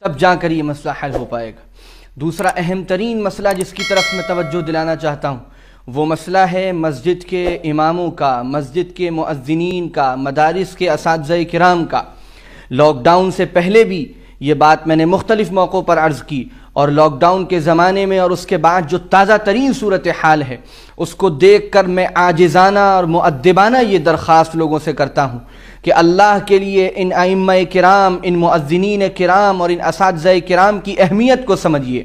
تب جا کر یہ مسئلہ حل ہو پائے گا۔ دوسرا اہم ترین مسئلہ جس کی طرف میں توجہ دلانا چاہتا ہوں وہ مسئلہ ہے مسجد کے اماموں کا، مسجد کے مؤذنین کا، مدارس کے اساتذہ کرام کا۔ لاک ڈاؤن سے پہلے بھی یہ بات میں نے مختلف موقعوں پر عرض کی، اور لاک ڈاؤن کے زمانے میں اور اس کے بعد جو تازہ ترین صورتحال ہے اس کو دیکھ کر میں عاجزانہ اور مؤدبانہ یہ درخواست لوگوں سے کرتا ہوں کہ اللہ کے لیے ان ائمہ کرام، ان مؤذنین کرام اور ان اساتذہ کرام کی اہمیت کو سمجھیے۔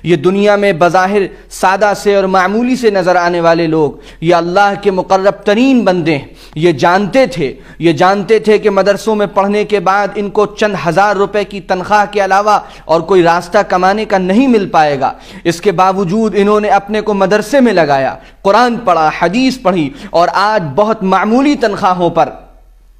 یہ دنیا میں بظاہر سادہ سے اور معمولی سے نظر آنے والے لوگ یہ اللہ کے مقرب ترین بندے ہیں۔ یہ جانتے تھے کہ مدرسوں میں پڑھنے کے بعد ان کو چند ہزار روپے کی تنخواہ کے علاوہ اور کوئی راستہ کمانے کا نہیں مل پائے گا۔ اس کے باوجود انہوں نے اپنے کو مدرسے میں لگایا، قرآن پڑھا، حدیث پڑھی، اور آج بہت معمولی تنخواہوں پر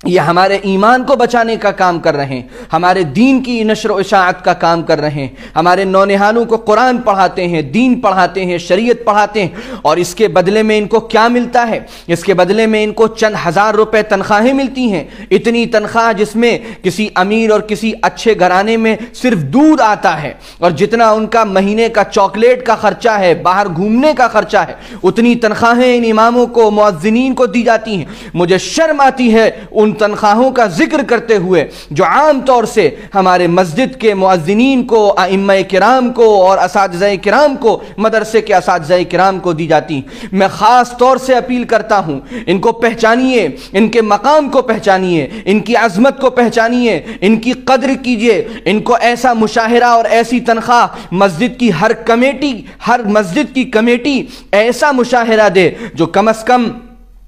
یہ ہمارے ایمان کو بچانے کا کام کر رہے ہیں، ہمارے دین کی نشر و اشاعت کا کام کر رہے ہیں، ہمارے نونہالوں کو قرآن پڑھاتے ہیں، دین پڑھاتے ہیں، شریعت پڑھاتے ہیں، اور اس کے بدلے میں ان کو کیا ملتا ہے؟ اس کے بدلے میں ان کو چند ہزار روپے تنخواہیں ملتی ہیں۔ اتنی تنخواہ جس میں کسی امیر اور کسی اچھے گھرانے میں صرف دودھ آتا ہے، اور جتنا ان کا مہینے کا چاکلیٹ کا خرچہ ہے، باہر گھومنے کا خرچہ ہے، اتنی تنخواہیں ان اماموں کو، مؤذنین کو دی جاتی ہیں۔ مجھے شرم آتی ہے ان تنخواہوں کا ذکر کرتے ہوئے جو عام طور سے ہمارے مسجد کے مؤذنین کو، ائمہ کرام کو اور اساتذہ کرام کو، مدرسے کے اساتذہ کرام کو دی جاتی ہیں۔ میں خاص طور سے اپیل کرتا ہوں، ان کو پہچانیے، ان کے مقام کو پہچانیے، ان کی عظمت کو پہچانیے، ان کی قدر کیجیے۔ ان کو ایسا مشاہرہ اور ایسی تنخواہ مسجد کی ہر مسجد کی کمیٹی ایسا مشاہرہ دے جو کم از کم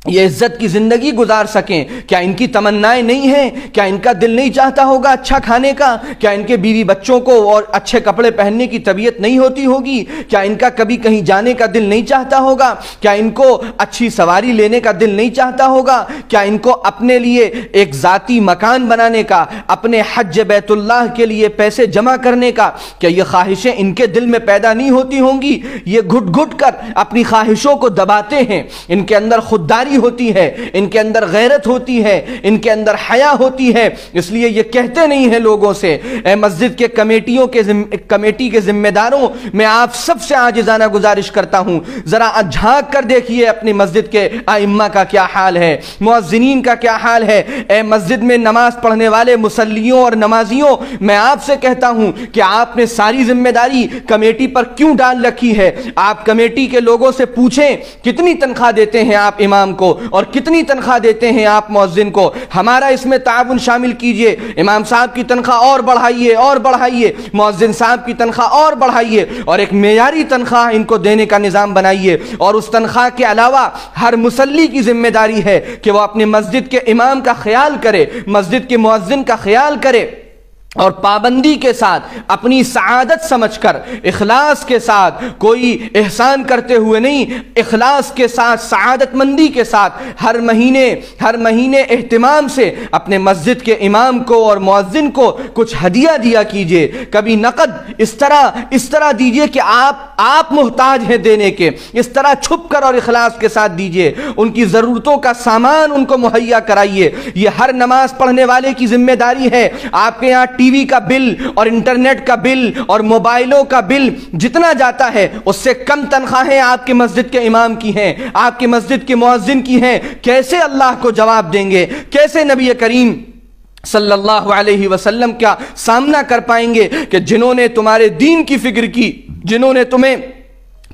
یہ عزت کی زندگی گزار سکیں۔ کیا ان کی تمنائیں نہیں ہیں؟ کیا ان کا دل نہیں چاہتا ہوگا اچھا کھانے کا؟ کیا ان کے بیوی بچوں کو اور اچھے کپڑے پہننے کی طبیعت نہیں ہوتی ہوگی؟ کیا ان کا کبھی کہیں جانے کا دل نہیں چاہتا ہوگا؟ کیا ان کو اچھی سواری لینے کا دل نہیں چاہتا ہوگا؟ کیا ان کو اپنے لیے ایک ذاتی مکان بنانے کا، اپنے حج بیت اللہ کے لیے پیسے جمع کرنے کا، کیا یہ خواہشیں ان کے دل میں پیدا نہیں ہوتی ہوں گی؟ یہ گھٹ گھٹ کر اپنی خواہشوں کو دباتے ہیں۔ ان کے اندر خودداری ہوتی ہے، ان کے اندر غیرت ہوتی ہے، ان کے اندر حیا ہوتی ہے، اس لیے یہ کہتے نہیں ہیں لوگوں سے۔ اے مسجد کے کمیٹی کے ذمہ داروں، میں آپ سب سے عاجزانہ گزارش کرتا ہوں، ذرا جھانک کر دیکھیے اپنی مسجد کے ائمہ کا کیا حال ہے، مؤذنین کا کیا حال ہے۔ اے مسجد میں نماز پڑھنے والے مصلیوں اور نمازیوں، میں آپ سے کہتا ہوں کہ آپ نے ساری ذمہ داری کمیٹی پر کیوں ڈال رکھی ہے؟ آپ کمیٹی کے لوگوں سے پوچھیں کتنی تنخواہ دیتے ہیں آپ امام کو اور کتنی تنخواہ دیتے ہیں آپ مؤذن کو۔ ہمارا اس میں تعاون شامل کیجئے۔ امام صاحب کی تنخواہ اور بڑھائیے، مؤذن صاحب کی تنخواہ اور بڑھائیے، اور ایک معیاری تنخواہ ان کو دینے کا نظام بنائیے۔ اور اس تنخواہ کے علاوہ ہر مصلی کی ذمہ داری ہے کہ وہ اپنے مسجد کے امام کا خیال کرے، مسجد کے مؤذن کا خیال کرے، اور پابندی کے ساتھ، اپنی سعادت سمجھ کر، اخلاص کے ساتھ، کوئی احسان کرتے ہوئے نہیں، اخلاص کے ساتھ، سعادت مندی کے ساتھ ہر مہینے اہتمام سے اپنے مسجد کے امام کو اور مؤذن کو کچھ ہدیہ دیا کیجئے۔ کبھی نقد اس طرح دیجئے کہ آپ محتاج ہیں دینے کے، اس طرح چھپ کر اور اخلاص کے ساتھ دیجئے۔ ان کی ضرورتوں کا سامان ان کو مہیا کرائیے۔ یہ ہر نماز پڑھنے والے کی ذمہ داری ہے۔ آپ کے یہاں ٹی وی کا بل اور انٹرنیٹ کا بل اور موبائلوں کا بل جتنا جاتا ہے اس سے کم تنخواہیں آپ کے مسجد کے امام کی ہیں، آپ کے مسجد کے مؤذن کی ہیں۔ کیسے اللہ کو جواب دیں گے؟ کیسے نبی کریم صلی اللہ علیہ وسلم کا سامنا کر پائیں گے کہ جنہوں نے تمہارے دین کی فکر کی، جنہوں نے تمہیں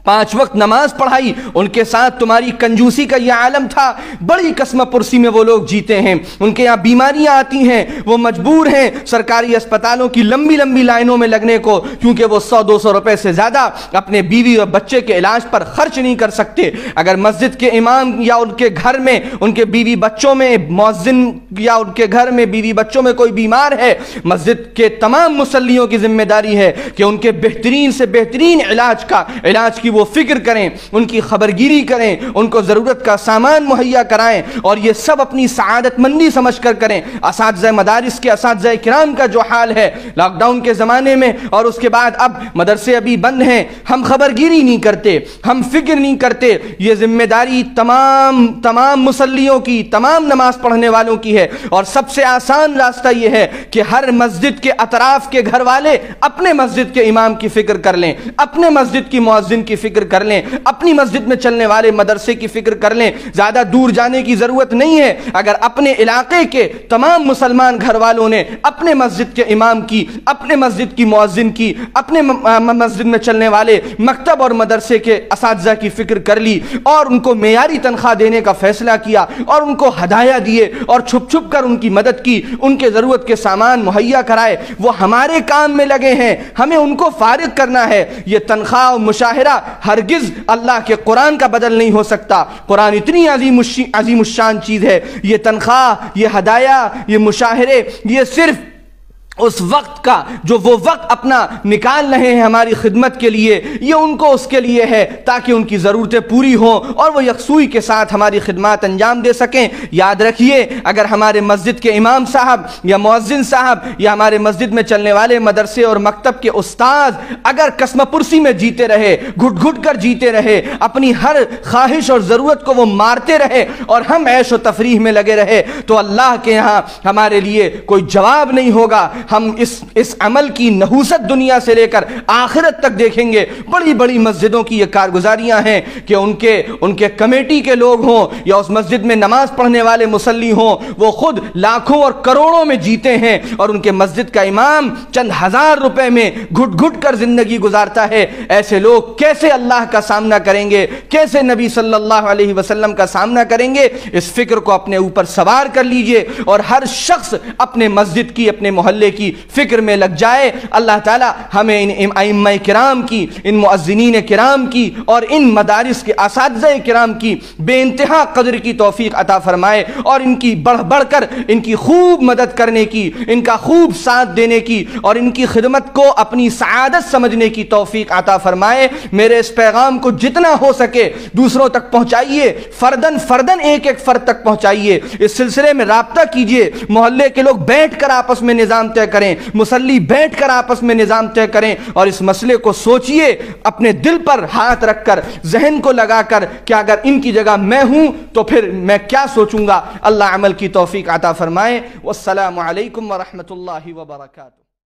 5 وقت نماز پڑھائی، ان کے ساتھ تمہاری کنجوسی کا یہ عالم تھا؟ بڑی قسم پرسی میں وہ لوگ جیتے ہیں، ان کے یہاں بیماریاں آتی ہیں، وہ مجبور ہیں سرکاری اسپتالوں کی لمبی لائنوں میں لگنے کو، کیونکہ وہ 100-200 روپے سے زیادہ اپنے بیوی اور بچے کے علاج پر خرچ نہیں کر سکتے۔ اگر مسجد کے امام یا ان کے گھر میں، ان کے بیوی بچوں میں، مؤذن یا ان کے گھر میں بیوی بچوں میں کوئی بیمار ہے، مسجد کے تمام مصلیوں کی ذمہ داری ہے کہ ان کے بہترین سے بہترین علاج کی کی وہ فکر کریں، ان کی خبرگیری کریں، ان کو ضرورت کا سامان مہیا کرائیں، اور یہ سب اپنی سعادت مندی سمجھ کر کریں۔ اساتذہ مدارس کے اساتذہ کرام کا جو حال ہے لاک ڈاؤن کے زمانے میں اور اس کے بعد اب مدرسے ابھی بند ہیں، ہم خبرگیری نہیں کرتے، ہم فکر نہیں کرتے، یہ ذمہ داری تمام مصلیوں کی، تمام نماز پڑھنے والوں کی ہے۔ اور سب سے آسان راستہ یہ ہے کہ ہر مسجد کے اطراف کے گھر والے اپنے مسجد کے امام کی فکر کر لیں، اپنے مسجد کی مؤذن کی فکر کر لیں، اپنی مسجد میں چلنے والے مدرسے کی فکر کر لیں۔ زیادہ دور جانے کی ضرورت نہیں ہے، اگر اپنے علاقے کے تمام مسلمان گھر والوں نے اپنے مسجد کے امام کی، اپنے مسجد کی مؤذن کی، اپنے مسجد میں چلنے والے مکتب اور مدرسے کے اساتذہ کی فکر کر لی اور ان کو معیاری تنخواہ دینے کا فیصلہ کیا اور ان کو ہدایہ دیے اور چھپ چھپ کر ان کی مدد کی، ان کے ضرورت کے سامان مہیا کرائے، وہ ہمارے کام میں لگے ہیں، ہمیں ان کو فارغ کرنا ہے۔ یہ تنخواہ و مشاہرہ ہرگز اللہ کے قرآن کا بدل نہیں ہو سکتا۔ قرآن اتنی عظیم الشان چیز ہے، یہ تنخواہ، یہ ہدایہ، یہ مشاہرے، یہ صرف اس وقت کا جو وہ وقت اپنا نکال رہے ہیں ہماری خدمت کے لیے، یہ ان کو اس کے لیے ہے تاکہ ان کی ضرورتیں پوری ہوں اور وہ یکسوئی کے ساتھ ہماری خدمات انجام دے سکیں۔ یاد رکھیے، اگر ہمارے مسجد کے امام صاحب یا مؤذن صاحب یا ہمارے مسجد میں چلنے والے مدرسے اور مکتب کے استاذ اگر قسم پرسی میں جیتے رہے، گھٹ گھٹ کر جیتے رہے، اپنی ہر خواہش اور ضرورت کو وہ مارتے رہے اور ہم عیش و تفریح میں لگے رہے، تو اللہ کے یہاں ہمارے لیے کوئی جواب نہیں ہوگا۔ ہم اس عمل کی نحوست دنیا سے لے کر آخرت تک دیکھیں گے۔ بڑی بڑی مسجدوں کی یہ کارگزاریاں ہیں کہ ان کے کمیٹی کے لوگ ہوں یا اس مسجد میں نماز پڑھنے والے مصلی ہوں، وہ خود لاکھوں اور کروڑوں میں جیتے ہیں اور ان کے مسجد کا امام چند ہزار روپے میں گھٹ گھٹ کر زندگی گزارتا ہے۔ ایسے لوگ کیسے اللہ کا سامنا کریں گے، کیسے نبی صلی اللہ علیہ وسلم کا سامنا کریں گے؟ اس فکر کو اپنے اوپر سوار کر لیجئے اور ہر شخص اپنے مسجد کی، اپنے محلے کی فکر میں لگ جائے۔ اللہ تعالی ہمیں ان ائمہ کرام کی، ان مؤذنین کرام کی اور ان مدارس کے اساتذہ کرام کی بے انتہا قدر کی توفیق عطا فرمائے اور ان کی بڑھ بڑھ کر ان کی خوب مدد کرنے کی، ان کا خوب ساتھ دینے کی اور ان کی خدمت کو اپنی سعادت سمجھنے کی توفیق عطا فرمائے۔ میرے اس پیغام کو جتنا ہو سکے دوسروں تک پہنچائیے، فردن ایک ایک فرد تک پہنچائیے، اس سلسلے میں رابطہ کیجئے، محلے کے لوگ بیٹھ کر آپس میں نظام طے کریں، مصلی بیٹھ کر آپس میں نظام طے کریں اور اس مسئلے کو سوچئے، اپنے دل پر ہاتھ رکھ کر، ذہن کو لگا کر کہ اگر ان کی جگہ میں ہوں تو پھر میں کیا سوچوں گا۔ اللہ عمل کی توفیق عطا فرمائے۔ والسلام علیکم ورحمۃ اللہ وبرکاتہ۔